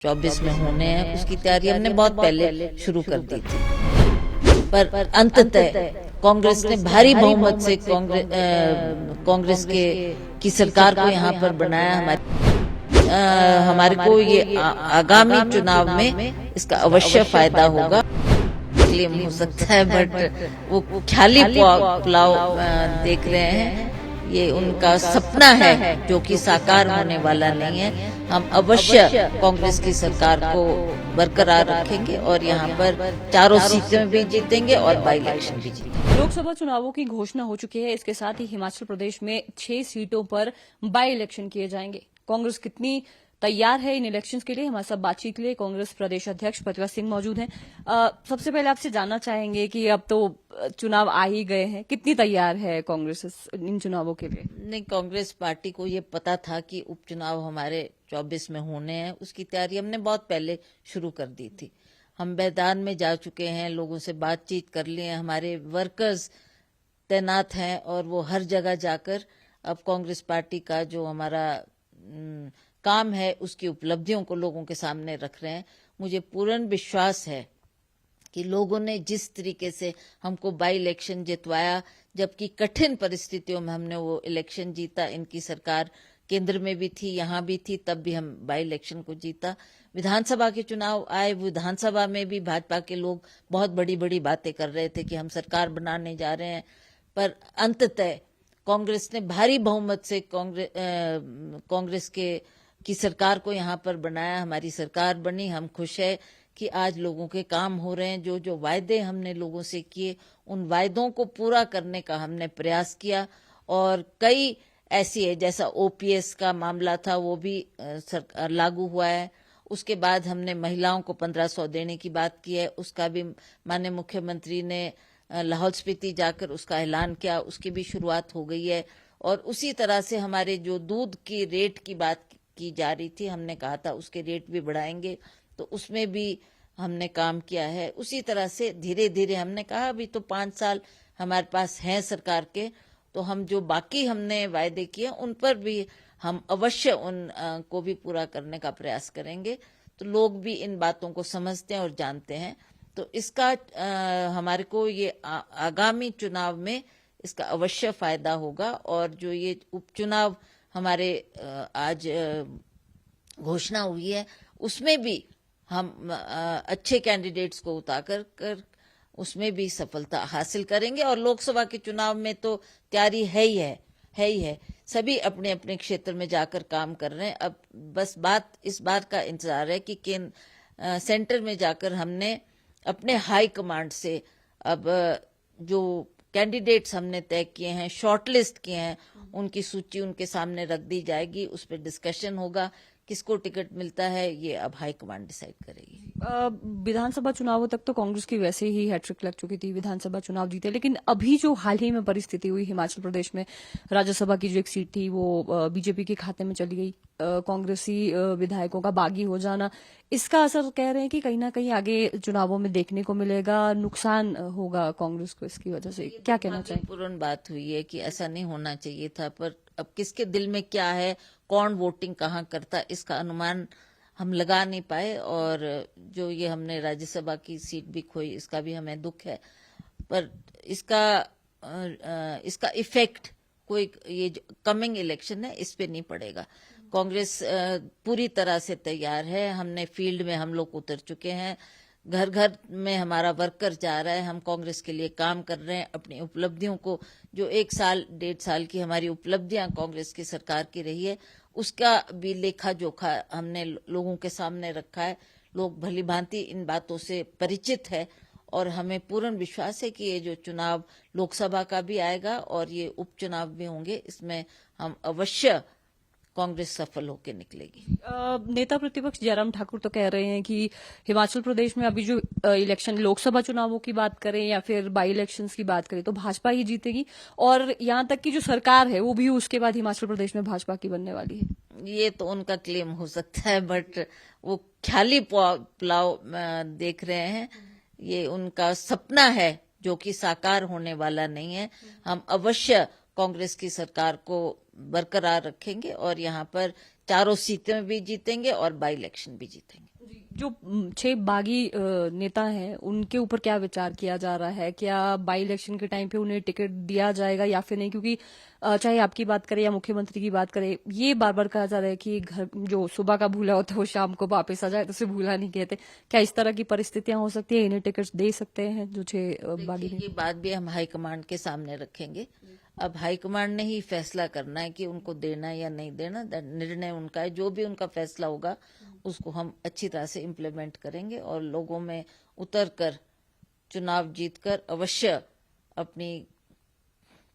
24 में होने हैं, उसकी तैयारी हमने बहुत पहले शुरू कर दी थी। पर अंततः कांग्रेस ने भारी बहुमत से कांग्रेस के की सरकार को यहाँ पर बनाया। हमारे को ये आगामी चुनाव में इसका अवश्य फायदा होगा। क्लेम हो सकता है, बट वो ख्याली पुलाव देख रहे हैं। ये उनका सपना है जो कि साकार होने वाला नहीं है। हम अवश्य कांग्रेस की सरकार को बरकरार रखेंगे और यहाँ पर चारों सीटें भी जीतेंगे और बाई इलेक्शन भी जीतेंगे। लोकसभा चुनावों की घोषणा हो चुकी है। इसके साथ ही हिमाचल प्रदेश में 6 सीटों पर बाई इलेक्शन किए जाएंगे। कांग्रेस कितनी तैयार है इन इलेक्शंस के लिए? हमारे साथ बातचीत के लिए कांग्रेस प्रदेश अध्यक्ष प्रतिभा सिंह मौजूद हैं। सबसे पहले आपसे जानना चाहेंगे कि अब तो चुनाव आ ही गए हैं, कितनी तैयार है कांग्रेस इन चुनावों के लिए? नहीं, कांग्रेस पार्टी को ये पता था कि उपचुनाव हमारे 24 में होने हैं। उसकी तैयारी हमने बहुत पहले शुरू कर दी थी। हम मैदान में जा चुके हैं, लोगों से बातचीत कर लिए हैं, हमारे वर्कर्स तैनात हैं और वो हर जगह जाकर अब कांग्रेस पार्टी का जो हमारा काम है उसकी उपलब्धियों को लोगों के सामने रख रहे हैं। मुझे पूर्ण विश्वास है कि लोगों ने जिस तरीके से हमको बाई इलेक्शन जितवाया, जबकि कठिन परिस्थितियों में हमने वो इलेक्शन जीता। इनकी सरकार केंद्र में भी थी, यहाँ भी थी, तब भी हम बाई इलेक्शन को जीता। विधानसभा के चुनाव आए, विधानसभा में भी भाजपा के लोग बहुत बड़ी बड़ी बातें कर रहे थे कि हम सरकार बनाने जा रहे हैं, पर अंततः कांग्रेस ने भारी बहुमत से कांग्रेस की सरकार को यहाँ पर बनाया। हमारी सरकार बनी। हम खुश है कि आज लोगों के काम हो रहे हैं। जो जो वायदे हमने लोगों से किए, उन वायदों को पूरा करने का हमने प्रयास किया। और कई ऐसी है, जैसा ओपीएस का मामला था, वो भी लागू हुआ है। उसके बाद हमने महिलाओं को 1500 देने की बात की है, उसका भी माननीय मुख्यमंत्री ने लाहौल स्पीति जाकर उसका ऐलान किया, उसकी भी शुरुआत हो गई है। और उसी तरह से हमारे जो दूध की रेट की बात की जा रही थी, हमने कहा था उसके रेट भी बढ़ाएंगे, तो उसमें भी हमने काम किया है। उसी तरह से धीरे धीरे हमने कहा अभी तो 5 साल हमारे पास हैं सरकार के, तो हम जो बाकी हमने वायदे किए उन पर भी हम अवश्य उन को भी पूरा करने का प्रयास करेंगे। तो लोग भी इन बातों को समझते हैं और जानते हैं। तो इसका हमारे को ये आगामी चुनाव में इसका अवश्य फायदा होगा। और जो ये उपचुनाव हमारे आज घोषणा हुई है, उसमें भी हम अच्छे कैंडिडेट्स को उतार कर उसमें भी सफलता हासिल करेंगे। और लोकसभा के चुनाव में तो तैयारी है ही है। सभी अपने अपने क्षेत्र में जाकर काम कर रहे हैं। अब बस इस बात का इंतजार है कि सेंटर में जाकर हमने अपने हाई कमांड से अब जो कैंडिडेट्स हमने तय किए हैं, शॉर्टलिस्ट किए हैं, उनकी सूची उनके सामने रख दी जाएगी। उस पर डिस्कशन होगा, किसको टिकट मिलता है ये अब हाईकमान डिसाइड करेगी। विधानसभा चुनावों तक तो कांग्रेस की वैसे ही हैट्रिक लग चुकी थी, विधानसभा चुनाव जीते, लेकिन अभी जो हाल ही में परिस्थिति हुई हिमाचल प्रदेश में, राज्यसभा की जो एक सीट थी वो बीजेपी के खाते में चली गई, कांग्रेसी विधायकों का बागी हो जाना, इसका असर कह रहे हैं कि कहीं ना कहीं आगे चुनावों में देखने को मिलेगा, नुकसान होगा कांग्रेस को इसकी वजह से। क्या कहना चाहिए? पूर्ण बात हुई है कि ऐसा नहीं होना चाहिए था, पर अब किसके दिल में क्या है, कौन वोटिंग कहाँ करता, इसका अनुमान हम लगा नहीं पाए। और जो ये हमने राज्यसभा की सीट भी खोई, इसका भी हमें दुख है, पर इसका इफेक्ट कोई ये जो कमिंग इलेक्शन है इस पे नहीं पड़ेगा। कांग्रेस पूरी तरह से तैयार है। हमने फील्ड में हम लोग उतर चुके हैं, घर घर में हमारा वर्कर जा रहा है। हम कांग्रेस के लिए काम कर रहे हैं। अपनी उपलब्धियों को, जो 1 साल 1.5 साल की हमारी उपलब्धियां कांग्रेस की सरकार की रही है, उसका भी लेखा जोखा हमने लोगों के सामने रखा है। लोग भली भांति इन बातों से परिचित है और हमें पूर्ण विश्वास है कि ये जो चुनाव लोकसभा का भी आएगा और ये उपचुनाव भी होंगे, इसमें हम अवश्य कांग्रेस सफल होकर निकलेगी। नेता प्रतिपक्ष जयराम ठाकुर तो कह रहे हैं कि हिमाचल प्रदेश में अभी जो इलेक्शन, लोकसभा चुनावों की बात करें या फिर बाई इलेक्शंस की बात करें, तो भाजपा ही जीतेगी और यहाँ तक कि जो सरकार है वो भी उसके बाद हिमाचल प्रदेश में भाजपा की बनने वाली है। ये तो उनका क्लेम हो सकता है, बट वो ख्याली पुलाव देख रहे हैं। ये उनका सपना है जो कि साकार होने वाला नहीं है। हम अवश्य कांग्रेस की सरकार को बरकरार रखेंगे और यहाँ पर चारों सीटें भी जीतेंगे और बाई इलेक्शन भी जीतेंगे। जो 6 बागी नेता हैं उनके ऊपर क्या विचार किया जा रहा है? क्या बाई इलेक्शन के टाइम पे उन्हें टिकट दिया जाएगा या फिर नहीं? क्योंकि चाहे आपकी बात करें या मुख्यमंत्री की बात करें, ये बार बार कहा जा रहा है कि घर जो सुबह का भूला होता है वो शाम को वापस आ जाए, तो उसे भूला नहीं कहते। क्या इस तरह की परिस्थितियां हो सकती है? इन्हें टिकट दे सकते हैं जो 6 बागी देखिए, ये बात भी हम हाईकमांड के सामने रखेंगे। अब हाईकमांड ने ही फैसला करना है कि उनको देना है या नहीं देना। निर्णय उनका है। जो भी उनका फैसला होगा उसको हम अच्छी तरह से इम्प्लीमेंट करेंगे और लोगों में उतर कर चुनाव जीतकर अवश्य अपनी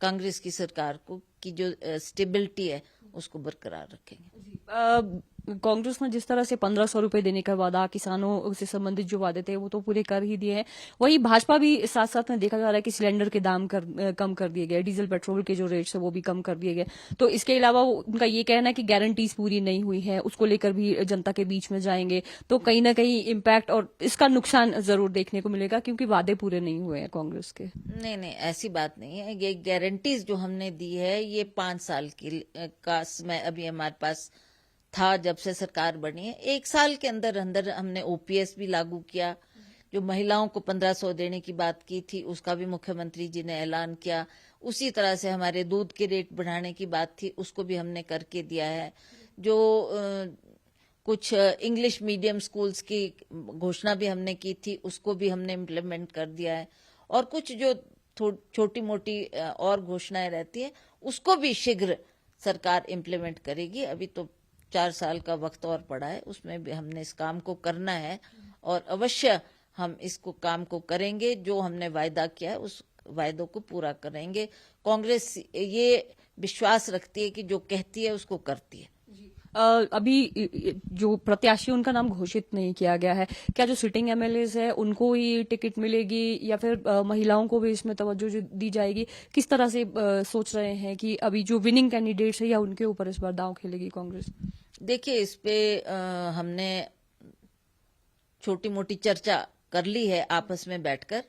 कांग्रेस की सरकार को की जो स्टेबिलिटी है उसको बरकरार रखेंगे। कांग्रेस ने जिस तरह से 1500 रुपए देने का वादा, किसानों से संबंधित जो वादे थे वो तो पूरे कर ही दिए हैं। वही भाजपा भी साथ साथ में देखा जा रहा है कि सिलेंडर के दाम कम कर दिए गए, डीजल पेट्रोल के जो रेट्स है वो भी कम कर दिए गए। तो इसके अलावा उनका ये कहना है कि गारंटीज पूरी नहीं हुई है, उसको लेकर भी जनता के बीच में जाएंगे। तो कहीं ना कहीं इम्पैक्ट और इसका नुकसान जरूर देखने को मिलेगा, क्योंकि वादे पूरे नहीं हुए हैं कांग्रेस के। नहीं नहीं, ऐसी बात नहीं है। ये गारंटीज जो हमने दी है ये 5 साल का समय अभी हमारे पास था जब से सरकार बनी है। 1 साल के अंदर अंदर हमने ओपीएस भी लागू किया। जो महिलाओं को 1500 देने की बात की थी उसका भी मुख्यमंत्री जी ने ऐलान किया। उसी तरह से हमारे दूध के रेट बढ़ाने की बात थी उसको भी हमने करके दिया है। जो कुछ इंग्लिश मीडियम स्कूल्स की घोषणा भी हमने की थी उसको भी हमने इम्प्लीमेंट कर दिया है। और कुछ जो छोटी मोटी और घोषणाएं रहती है उसको भी शीघ्र सरकार इम्प्लीमेंट करेगी। अभी तो 4 साल का वक्त और पड़ा है, उसमें भी हमने इस काम को करना है और अवश्य हम इसको काम को करेंगे। जो हमने वायदा किया है उस वायदों को पूरा करेंगे। कांग्रेस ये विश्वास रखती है कि जो कहती है उसको करती है। अभी जो प्रत्याशी उनका नाम घोषित नहीं किया गया है, क्या जो सिटिंग एमएलएज है उनको ही टिकट मिलेगी या फिर महिलाओं को भी इसमें तवज्जो जो दी जाएगी? किस तरह से सोच रहे हैं कि अभी जो विनिंग कैंडिडेट्स है या उनके ऊपर इस बार दांव खेलेगी कांग्रेस? देखिए, इस पे हमने छोटी मोटी चर्चा कर ली है आपस में बैठकर।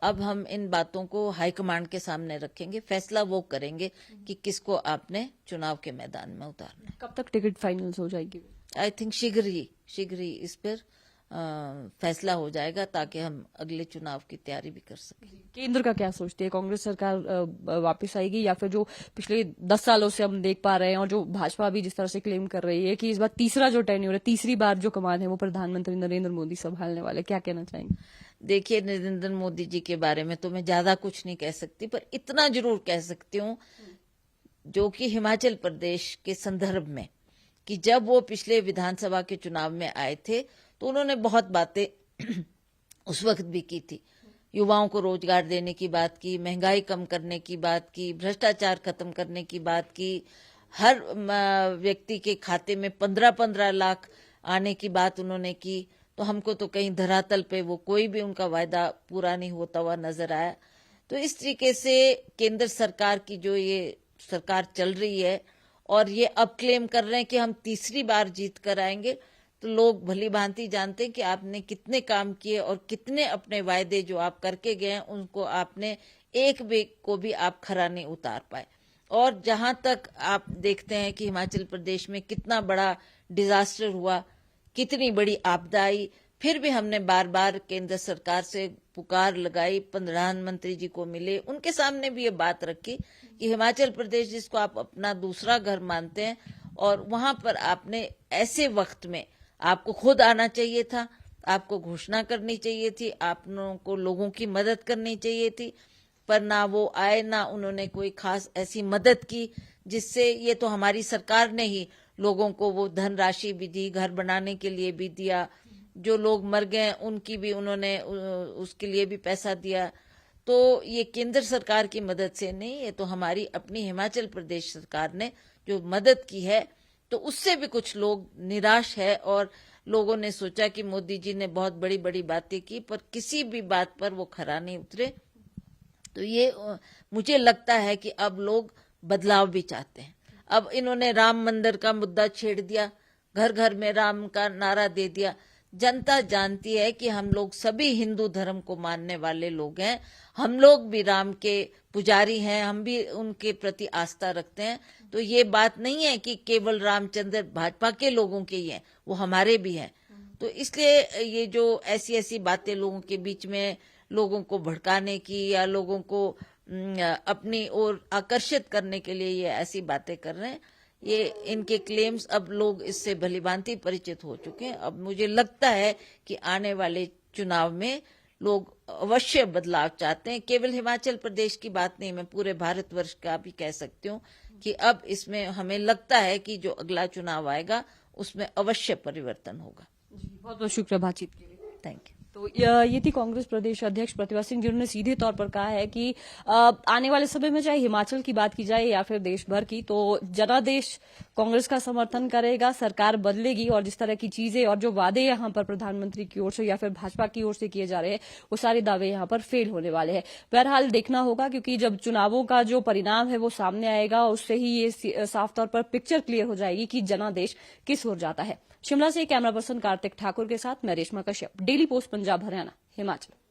अब हम इन बातों को हाईकमांड के सामने रखेंगे। फैसला वो करेंगे कि किसको आपने चुनाव के मैदान में उतारना है। कब तक टिकट फाइनल हो जाएगी? आई थिंक शीघ्र ही इस पर फैसला हो जाएगा ताकि हम अगले चुनाव की तैयारी भी कर सकें। केंद्र का क्या सोचते हैं? कांग्रेस सरकार वापस आएगी या फिर जो पिछले 10 सालों से हम देख पा रहे हैं और जो भाजपा भी जिस तरह से क्लेम कर रही है कि इस बार तीसरा जो टेन्योर है, तीसरी बार जो कमान है वो प्रधानमंत्री नरेंद्र मोदी संभालने वाले, क्या कहना चाहेंगे? देखिए, नरेंद्र मोदी जी के बारे में तो मैं ज्यादा कुछ नहीं कह सकती, पर इतना जरूर कह सकती हूँ जो कि हिमाचल प्रदेश के संदर्भ में कि जब वो पिछले विधानसभा के चुनाव में आए थे तो उन्होंने बहुत बातें उस वक्त भी की थी। युवाओं को रोजगार देने की बात की, महंगाई कम करने की बात की, भ्रष्टाचार खत्म करने की बात की, हर व्यक्ति के खाते में 15-15 लाख आने की बात उन्होंने की। तो हमको तो कहीं धरातल पे वो कोई भी उनका वायदा पूरा नहीं होता हुआ नजर आया। तो इस तरीके से केंद्र सरकार की जो ये सरकार चल रही है और ये अब क्लेम कर रहे हैं कि हम तीसरी बार जीत कर आएंगे, तो लोग भली भांति जानते हैं कि आपने कितने काम किए और कितने अपने वायदे जो आप करके गए हैं उनको आपने एक भी को भी आप खरा नहीं उतार पाए। और जहां तक आप देखते हैं कि हिमाचल प्रदेश में कितना बड़ा डिजास्टर हुआ, कितनी बड़ी आपदा आई, फिर भी हमने बार बार केंद्र सरकार से पुकार लगाई, प्रधानमंत्री जी को मिले, उनके सामने भी ये बात रखी कि हिमाचल प्रदेश जिसको आप अपना दूसरा घर मानते हैं और वहां पर आपने ऐसे वक्त में आपको खुद आना चाहिए था, आपको घोषणा करनी चाहिए थी, आप को लोगों की मदद करनी चाहिए थी, पर ना वो आए, ना उन्होंने कोई खास ऐसी मदद की जिससे, ये तो हमारी सरकार ने ही लोगों को वो धनराशि भी दी, घर बनाने के लिए भी दिया, जो लोग मर गए उनकी भी उन्होंने उसके लिए भी पैसा दिया। तो ये केंद्र सरकार की मदद से नहीं, ये तो हमारी अपनी हिमाचल प्रदेश सरकार ने जो मदद की है, तो उससे भी कुछ लोग निराश है और लोगों ने सोचा कि मोदी जी ने बहुत बड़ी बड़ी बातें की पर किसी भी बात पर वो खरा नहीं उतरे। तो ये मुझे लगता है कि अब लोग बदलाव भी चाहते हैं। अब इन्होंने राम मंदिर का मुद्दा छेड़ दिया, घर घर में राम का नारा दे दिया। जनता जानती है कि हम लोग सभी हिंदू धर्म को मानने वाले लोग हैं, हम लोग भी राम के पुजारी हैं, हम भी उनके प्रति आस्था रखते हैं। तो ये बात नहीं है कि केवल रामचंद्र भाजपा के लोगों के ही हैं, वो हमारे भी हैं। तो इसलिए ये जो ऐसी ऐसी बातें लोगों के बीच में लोगों को भड़काने की या लोगों को अपनी ओर आकर्षित करने के लिए ये ऐसी बातें कर रहे हैं, ये इनके क्लेम्स अब लोग इससे भलीभांति परिचित हो चुके हैं। अब मुझे लगता है कि आने वाले चुनाव में लोग अवश्य बदलाव चाहते हैं। केवल हिमाचल प्रदेश की बात नहीं, मैं पूरे भारतवर्ष का भी कह सकती हूँ कि अब इसमें हमें लगता है कि जो अगला चुनाव आएगा उसमें अवश्य परिवर्तन होगा। बहुत बहुत शुक्रिया बातचीत के लिए। Thank you. तो ये थी कांग्रेस प्रदेश अध्यक्ष प्रतिभा सिंह, जिन्होंने सीधे तौर पर कहा है कि आने वाले समय में चाहे हिमाचल की बात की जाए या फिर देश भर की, तो जनादेश कांग्रेस का समर्थन करेगा, सरकार बदलेगी और जिस तरह की चीजें और जो वादे यहां पर प्रधानमंत्री की ओर से या फिर भाजपा की ओर से किए जा रहे हैं, वो सारे दावे यहां पर फेल होने वाले हैं। बहरहाल देखना होगा, क्योंकि जब चुनावों का जो परिणाम है वो सामने आएगा, उससे ही ये साफ तौर पर पिक्चर क्लियर हो जाएगी कि जनादेश किस ओर जाता है। शिमला से कैमरा पर्सन कार्तिक ठाकुर के साथ मैं रेशमा कश्यप, डेली पोस्ट पंजाब हरियाणा, हिमाचल।